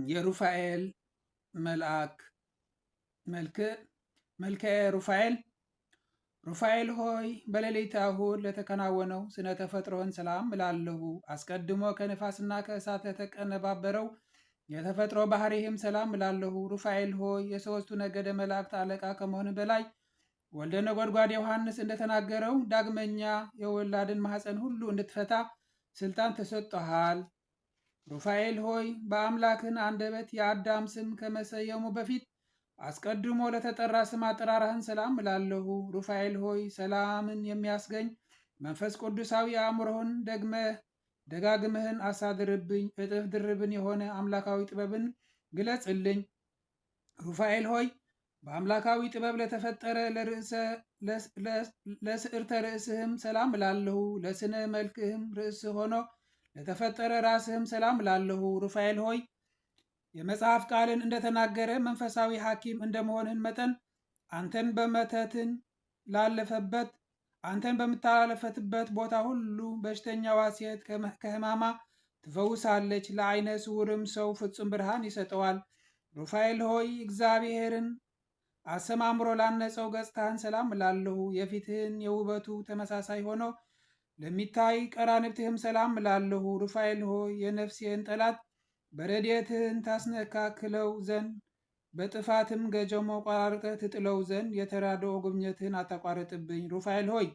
የሩፋኤል መልአክ መልክዕ ሩፋኤል ሩፋኤል ሆይ በሌሊተ እሁድ ለተከናወነው ስነ ተፈጥሮህን ሰላም እላለሁ። አስቀድሞ ከነፋስና ከእሳት ለተቀነባበረው የተፈጥሮ ባህሪህም ሰላም እላለሁ። ሩፋኤል ሆይ የሦስቱ ነገደ መላእክት አለቃ ከመሆን በላይ ወልደ ነጎድጓድ ዮሐንስ እንደተናገረው ዳግመኛ የወላድን ማኅፀን ሁሉ እንድትፈታ ስልጣን ተሰጥቶሃል። ሩፋኤል ሆይ በአምላክን አንደበት የአዳም ስም ከመሰየሙ በፊት አስቀድሞ ለተጠራ ስም አጠራራህን ሰላም እላለሁ። ሩፋኤል ሆይ ሰላምን የሚያስገኝ መንፈስ ቅዱሳዊ አእምሮህን ደጋግምህን አሳድርብኝ። እጥፍ ድርብን የሆነ አምላካዊ ጥበብን ግለጽልኝ። ሩፋኤል ሆይ በአምላካዊ ጥበብ ለተፈጠረ ለስዕርተ ርእስህም ሰላም እላለሁ። ለስነ መልክህም ርእስ ሆኖ ለተፈጠረ ራስህም ሰላም እላለሁ። ሩፋኤል ሆይ የመጽሐፍ ቃልን እንደተናገረ መንፈሳዊ ሐኪም እንደመሆንህን መጠን አንተን በምታላለፈትበት ቦታ ሁሉ በሽተኛዋ ሴት ከሕማማ ትፈውሳለች። ለዓይነ ስውርም ሰው ፍጹም ብርሃን ይሰጠዋል። ሩፋኤል ሆይ እግዚአብሔርን አሰማምሮ ላነጸው ገጽታህን ሰላም እላለሁ። የፊትህን የውበቱ ተመሳሳይ ሆኖ ለሚታይ ቀራንብትህም ሰላም እላለሁ። ሩፋኤል ሆይ የነፍሴን ጠላት በረድኤትህን ታስነካክለው ዘንድ በጥፋትም ገጀሞ ቆራርጠህ ትጥለው ዘንድ የተራድኦ ጉብኝትህን አታቋርጥብኝ። ሩፋኤል ሆይ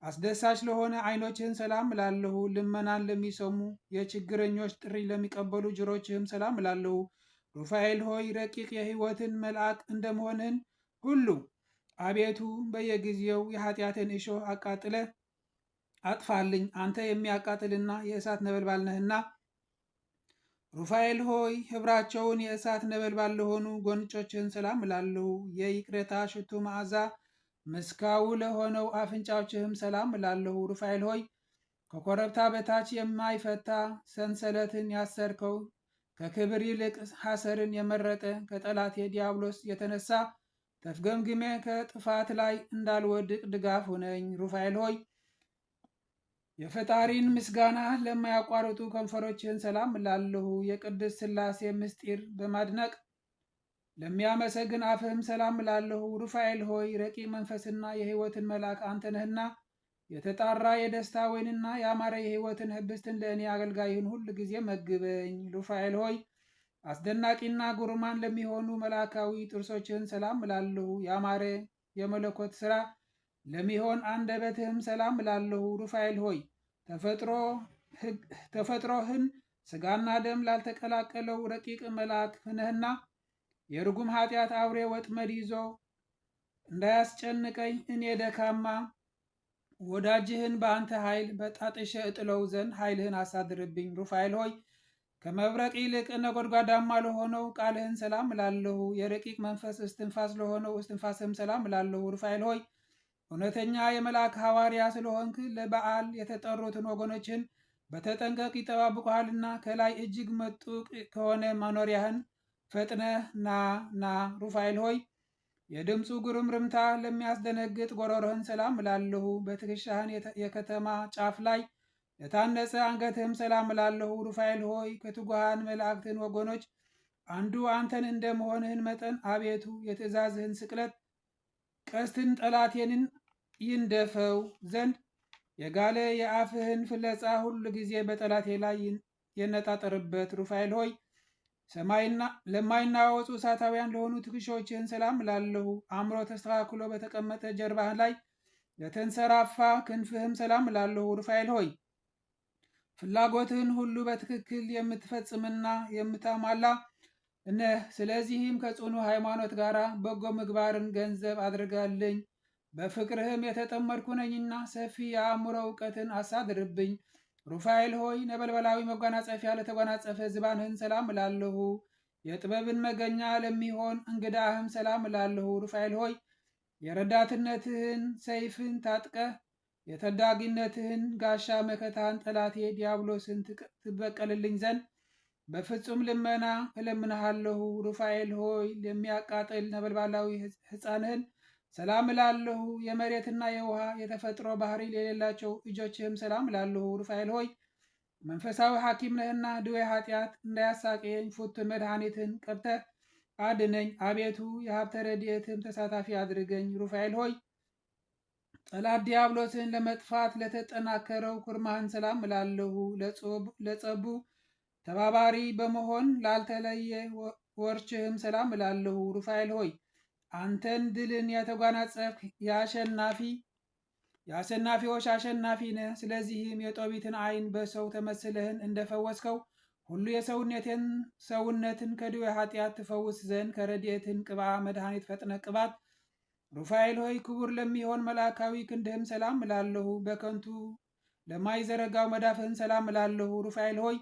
አስደሳች ለሆነ ዓይኖችህን ሰላም እላለሁ። ልመናን ለሚሰሙ የችግረኞች ጥሪ ለሚቀበሉ ጆሮችህም ሰላም እላለሁ። ሩፋኤል ሆይ ረቂቅ የሕይወትን መልአክ እንደመሆንህን ሁሉ አቤቱ በየጊዜው የኃጢአትን እሾህ አቃጥለ አጥፋልኝ። አንተ የሚያቃጥልና የእሳት ነበልባል ነህና። ሩፋኤል ሆይ ኅብራቸውን የእሳት ነበልባል ለሆኑ ጎንጮችህን ሰላም እላለሁ። የይቅርታ ሽቱ መዓዛ ምስካው ለሆነው አፍንጫዎችህም ሰላም እላለሁ። ሩፋኤል ሆይ ከኮረብታ በታች የማይፈታ ሰንሰለትን ያሰርከው ከክብር ይልቅ ሐሰርን የመረጠ ከጠላቴ ዲያብሎስ የተነሳ ተፍገምግሜ ከጥፋት ላይ እንዳልወድቅ ድጋፍ ሁነኝ። ሩፋኤል ሆይ የፈጣሪን ምስጋና ለማያቋርጡ ከንፈሮችህን ሰላም እላለሁ። የቅድስት ሥላሴ ምስጢር በማድነቅ ለሚያመሰግን አፍህም ሰላም እላለሁ። ሩፋኤል ሆይ ረቂቅ መንፈስና የሕይወትን መልአክ አንተ ነህና የተጣራ የደስታ ወይንና ያማረ የሕይወትን ህብስትን ለእኔ አገልጋይህን ሁል ጊዜ መግበኝ። ሩፋኤል ሆይ አስደናቂና ጉሩማን ለሚሆኑ መልአካዊ ጥርሶችህን ሰላም እላለሁ። ያማረ የመለኮት ሥራ ለሚሆን አንደበትህም ሰላም እላለሁ። ሩፋኤል ሆይ ተፈጥሮህን ሥጋና ደም ላልተቀላቀለው ረቂቅ መልአክ ነህና የርጉም ኃጢአት አውሬ ወጥመድ ይዞ እንዳያስጨንቀኝ እኔ ደካማ ወዳጅህን በአንተ ኃይል በጣጥሸ እጥለው ዘንድ ኃይልህን አሳድርብኝ። ሩፋኤል ሆይ ከመብረቅ ይልቅ ነጎድጓዳማ ለሆነው ቃልህን ሰላም እላለሁ። የረቂቅ መንፈስ እስትንፋስ ለሆነው እስትንፋስህም ሰላም እላለሁ። ሩፋኤል ሆይ እውነተኛ የመልአክ ሐዋርያ ስለሆንክ ለበዓል የተጠሩትን ወገኖችን በተጠንቀቅ ይጠባብቁሃልና ከላይ እጅግ መጡቅ ከሆነ መኖሪያህን ፈጥነህ ና። ሩፋኤል ሆይ የድምፁ ጉርምርምታ ለሚያስደነግጥ ጎሮሮህን ሰላም እላለሁ። በትከሻህን የከተማ ጫፍ ላይ ለታነጸ አንገትህም ሰላም እላለሁ። ሩፋኤል ሆይ ከትጉሃን መላእክትን ወገኖች አንዱ አንተን እንደመሆንህን መጠን አቤቱ የትእዛዝህን ስቅለት ቀስትን ጠላቴንን ይንደፈው ዘንድ የጋለ የአፍህን ፍለጻ ሁሉ ጊዜ በጠላቴ ላይ የነጣጠርበት። ሩፋኤል ሆይ ለማይናወጹ እሳታውያን ለሆኑ ትከሻዎችህን ሰላም እላለሁ። አእምሮ ተስተካክሎ በተቀመጠ ጀርባህ ላይ ለተንሰራፋ ክንፍህም ሰላም እላለሁ። ሩፋኤል ሆይ ፍላጎትህን ሁሉ በትክክል የምትፈጽምና የምታሟላ ነህ። ስለዚህም ከጽኑ ሃይማኖት ጋር በጎ ምግባርን ገንዘብ አድርጋልኝ። በፍቅርህም የተጠመድኩ ነኝና ሰፊ የአእምሮ እውቀትን አሳድርብኝ። ሩፋኤል ሆይ ነበልባላዊ መጎናጸፊያ ለተጎናጸፈ ዝባንህን ሰላም እላለሁ። የጥበብን መገኛ ለሚሆን እንግዳህም ሰላም እላለሁ። ሩፋኤል ሆይ የረዳትነትህን ሰይፍን ታጥቀህ የተዳጊነትህን ጋሻ መከታን ጠላቴ ዲያብሎስን ትበቀልልኝ ዘንድ በፍጹም ልመና እለምንሃለሁ። ሩፋኤል ሆይ ለሚያቃጥል ነበልባላዊ ሕፃንህን ሰላም እላለሁ። የመሬትና የውሃ የተፈጥሮ ባህሪ የሌላቸው እጆችህም ሰላም እላለሁ። ሩፋኤል ሆይ መንፈሳዊ ሐኪም ነህና ድዌ ኃጢአት እንዳያሳቀየኝ ፍቱን መድኃኒትን ቀብተህ አድነኝ። አቤቱ የሀብተ ረድኤትም ተሳታፊ አድርገኝ። ሩፋኤል ሆይ ጠላት ዲያብሎስን ለመጥፋት ለተጠናከረው ኩርማህን ሰላም እላለሁ። ለጸቡ ተባባሪ በመሆን ላልተለየ ወርችህም ሰላም እላለሁ። ሩፋኤል ሆይ አንተን ድልን የተጓናጸፍክ የአሸናፊዎች አሸናፊ ነህ። ስለዚህም የጦቢትን ዓይን በሰው ተመስለህን እንደፈወስከው ሁሉ ሰውነትን ከድዌ ኃጢአት ትፈውስ ዘንድ ከረድኤትን ቅባ መድኃኒት ፈጥነ ቅባት። ሩፋኤል ሆይ ክቡር ለሚሆን መልአካዊ ክንድህም ሰላም እላለሁ። በከንቱ ለማይዘረጋው መዳፍህን ሰላም እላለሁ። ሩፋኤል ሆይ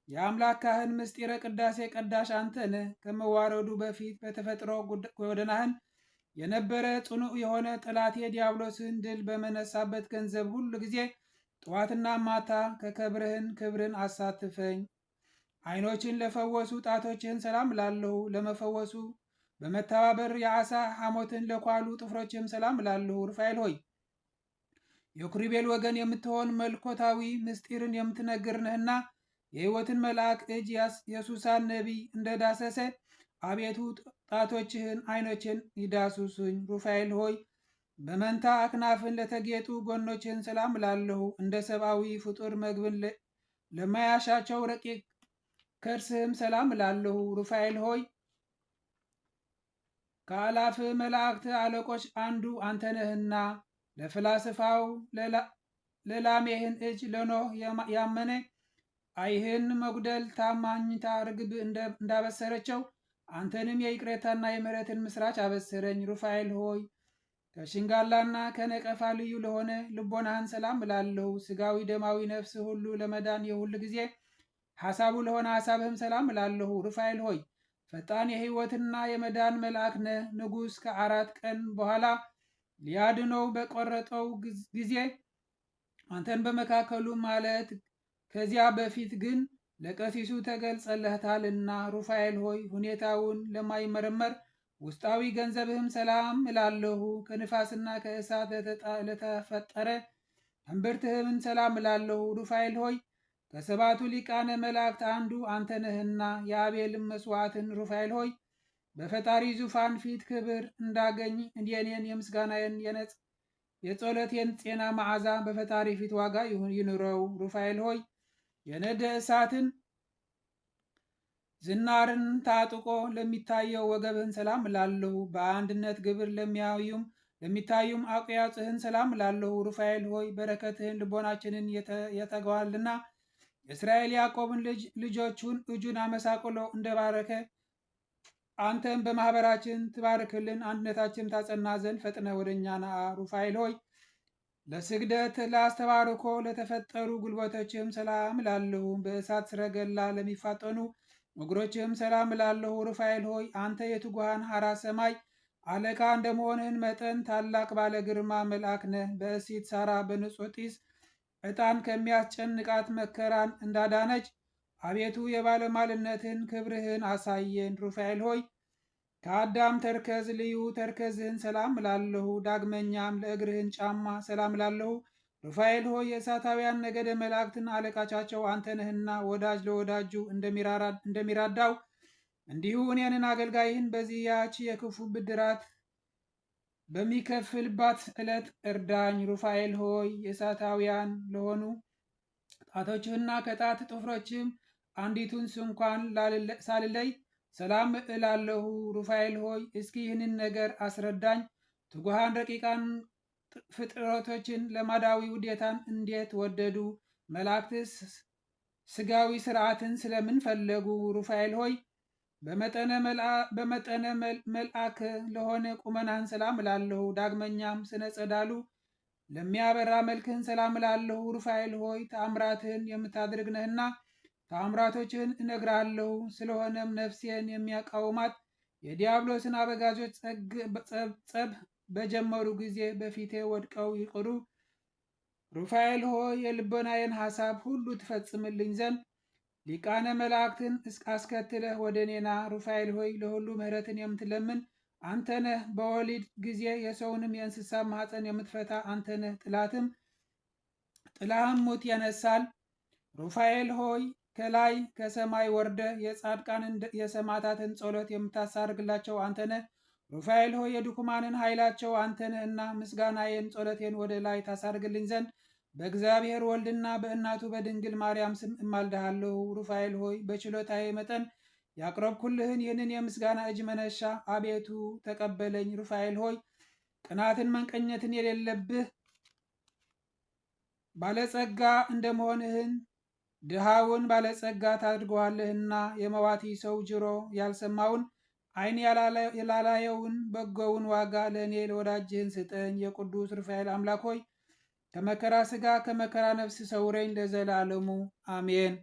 የአምላክ ካህን ምስጢረ ቅዳሴ ቀዳሽ አንተ ነህ። ከመዋረዱ በፊት በተፈጥሮ ጎደናህን የነበረ ጽኑዕ የሆነ ጠላቴ ዲያብሎስን ድል በመነሳበት ገንዘብ ሁሉ ጊዜ ጠዋትና ማታ ክብርን አሳትፈኝ። ዓይኖችን ለፈወሱ ጣቶችህን ሰላም እላለሁ። ለመፈወሱ በመተባበር የዓሣ ሐሞትን ለኳሉ ጥፍሮችህም ሰላም እላለሁ። ሩፋኤል ሆይ የኪሩቤል ወገን የምትሆን መልኮታዊ ምስጢርን የምትነግር ነህና የሕይወትን መልአክ እጅ የሱሳን ነቢይ እንደዳሰሰ አቤቱ ጣቶችህን ዓይኖችን ይዳሱሱኝ። ሩፋኤል ሆይ በመንታ አክናፍን ለተጌጡ ጎኖችህን ሰላም እላለሁ። እንደ ሰብአዊ ፍጡር መግብን ለማያሻቸው ረቂቅ ከርስህም ሰላም እላለሁ። ሩፋኤል ሆይ ከአላፍ መላእክት አለቆች አንዱ አንተ ነህና ለፍላስፋው ለላሜህን እጅ ለኖህ ያመነ አይህን መጉደል ታማኝታ ርግብ እንዳበሰረቸው አንተንም የይቅሬታና የምሕረትን ምስራች አበሰረኝ። ሩፋኤል ሆይ ከሽንጋላና ከነቀፋ ልዩ ለሆነ ልቦናህን ሰላም እላለሁ። ስጋዊ ደማዊ ነፍስ ሁሉ ለመዳን የሁል ጊዜ ሐሳቡ ለሆነ ሐሳብህም ሰላም እላለሁ። ሩፋኤል ሆይ ፈጣን የሕይወትና የመዳን መልአክ ነህ። ንጉሥ ከ4 ቀን በኋላ ሊያድነው በቆረጠው ጊዜ አንተን በመካከሉ ማለት ከዚያ በፊት ግን ለቀሲሱ ተገልጸለታልና። ሩፋኤል ሆይ ሁኔታውን ለማይመረመር ውስጣዊ ገንዘብህም ሰላም እላለሁ። ከንፋስና ከእሳት ለተፈጠረ እምብርትህም ሰላም እላለሁ። ሩፋኤል ሆይ ከሰባቱ ሊቃነ መላእክት አንዱ አንተ ነህና የአቤልም መስዋዕትን ሩፋኤል ሆይ በፈጣሪ ዙፋን ፊት ክብር እንዳገኝ የኔን የምስጋናዬን የጸሎቴን ጤና መዓዛ በፈጣሪ ፊት ዋጋ ይኑረው። ሩፋኤል ሆይ የነደ እሳትን ዝናርን ታጥቆ ለሚታየው ወገብህን ሰላም እላለሁ። በአንድነት ግብር ለሚታዩም አቅያጽህን ሰላም እላለሁ። ሩፋኤል ሆይ በረከትህን ልቦናችንን የተገዋልና የእስራኤል ያዕቆብን ልጆቹን እጁን አመሳቅሎ እንደባረከ አንተም በማኅበራችን ትባርክልን፣ አንድነታችን ታጸና ዘንድ ፈጥነ ወደኛ ና። ሩፋኤል ሆይ ለስግደት ለአስተባርኮ ለተፈጠሩ ጉልበቶችህም ሰላም እላለሁ። በእሳት ስረገላ ለሚፋጠኑ እግሮችህም ሰላም እላለሁ። ሩፋኤል ሆይ አንተ የትጉሃን ሐራ ሰማይ አለቃ እንደመሆንህን መጠን ታላቅ ባለ ግርማ መልአክ ነህ። በእሲት ሳራ በንጹሕ ጢስ ዕጣን ከሚያስጨንቃት መከራን እንዳዳነች አቤቱ የባለሟልነትን ክብርህን አሳየን። ሩፋኤል ሆይ ከአዳም ተርከዝ ልዩ ተርከዝህን ሰላም እላለሁ። ዳግመኛም ለእግርህን ጫማ ሰላም እላለሁ። ሩፋኤል ሆይ የእሳታውያን ነገደ መላእክትን አለቃቻቸው አንተ ነህና ወዳጅ ለወዳጁ እንደሚራዳው እንዲሁ እኔንን አገልጋይህን በዚያች የክፉ ብድራት በሚከፍልባት ዕለት እርዳኝ። ሩፋኤል ሆይ የእሳታውያን ለሆኑ ጣቶችህና ከጣት ጥፍሮችህም አንዲቱን ስንኳን ሳልለይ ሰላም እላለሁ። ሩፋኤል ሆይ እስኪ ይህንን ነገር አስረዳኝ። ትጉሃን ረቂቃን ፍጥረቶችን ለማዳዊ ውዴታን እንዴት ወደዱ? መላእክትስ ስጋዊ ስርዓትን ስለምን ፈለጉ? ሩፋኤል ሆይ በመጠነ መልአክ ለሆነ ቁመናህን ሰላም እላለሁ። ዳግመኛም ስነ ጸዳሉ ለሚያበራ መልክህን ሰላም እላለሁ። ሩፋኤል ሆይ ተአምራትህን የምታደርግ ነህና ተአምራቶችህን እነግራለሁ። ስለሆነም ነፍሴን የሚያቃውማት የዲያብሎስን አበጋዞች ጸብ በጀመሩ ጊዜ በፊቴ ወድቀው ይቅሩ። ሩፋኤል ሆይ የልቦናዬን ሐሳብ ሁሉ ትፈጽምልኝ ዘንድ ሊቃነ መላእክትን አስከትለህ ወደ እኔና። ሩፋኤል ሆይ ለሁሉ ምሕረትን የምትለምን አንተ ነህ። በወሊድ ጊዜ የሰውንም የእንስሳ ማኅፀን የምትፈታ አንተ ነህ። ጥላህም ሙት ያነሳል። ሩፋኤል ሆይ ከላይ ከሰማይ ወርደህ የጻድቃንን የሰማዕታትን ጸሎት የምታሳርግላቸው አንተ ነህ። ሩፋኤል ሆይ የድኩማንን ኃይላቸው አንተ ነህና ምስጋናዬን ጸሎቴን ወደ ላይ ታሳርግልኝ ዘንድ በእግዚአብሔር ወልድና በእናቱ በድንግል ማርያም ስም እማልድሃለሁ። ሩፋኤል ሆይ በችሎታዬ መጠን ያቅረብኩልህን ይህንን የምስጋና እጅ መነሻ አቤቱ ተቀበለኝ። ሩፋኤል ሆይ ቅናትን መንቀኘትን የሌለብህ ባለጸጋ እንደመሆንህን ድሃውን ባለጸጋ ታድርገዋለህና የመዋቲ ሰው ጆሮ ያልሰማውን ዓይን ያላላየውን በጎውን ዋጋ ለእኔ ለወዳጅህን ስጠኝ። የቅዱስ ሩፋኤል አምላክ ሆይ ከመከራ ሥጋ ከመከራ ነፍስ ሰውረኝ ለዘላለሙ አሜን።